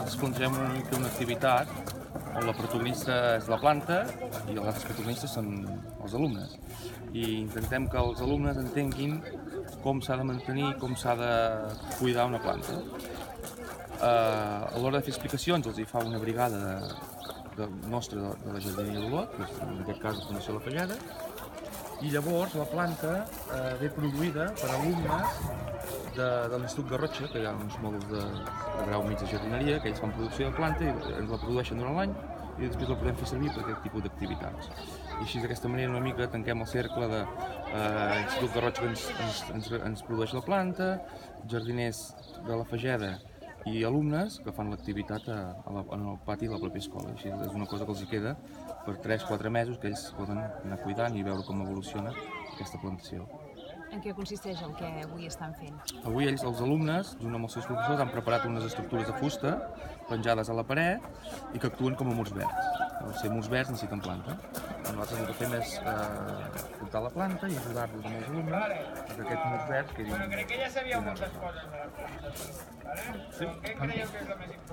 nosaltres plantegem una mica una activitat on la protagonista és la planta i els altres protagonistes són els alumnes. I intentem que els alumnes entenguin com s'ha de mantenir, com s'ha de cuidar una planta. A l'hora de fer explicacions els hi fa una brigada nostra de la jardineria d'Olot, que és en aquest cas la Fundació La Falleda, i llavors la planta ve produïda per alumnes de l'Institut Garrotxa, que hi ha uns mòduls de grau mig de jardineria, que ells fan producció de planta i ens la produeixen durant l'any i després la podem fer servir per aquest tipus d'activitats. I així d'aquesta manera una mica tanquem el cercle de l'Institut Garrotxa que ens produeix la planta, jardiners de la Fageda i alumnes que fan l'activitat en el pati de la pròpia escola. Així és una cosa que els hi queda per 3-4 mesos que ells poden anar cuidant i veure com evoluciona aquesta plantació. En què consisteix el que avui estan fent? Avui ells, els alumnes, junt amb els seus professors, han preparat unes estructures de fusta penjades a la paret i que actuen com a murs verds. Al ser murs verds necessiten planta. Nosaltres el que fem és portar la planta i ajudar-los amb els alumnes que aquests murs verds quedin... Bueno, crec que ja sabíeu moltes coses de les plantes, ¿vale? Sí. Què creieu que és el més important?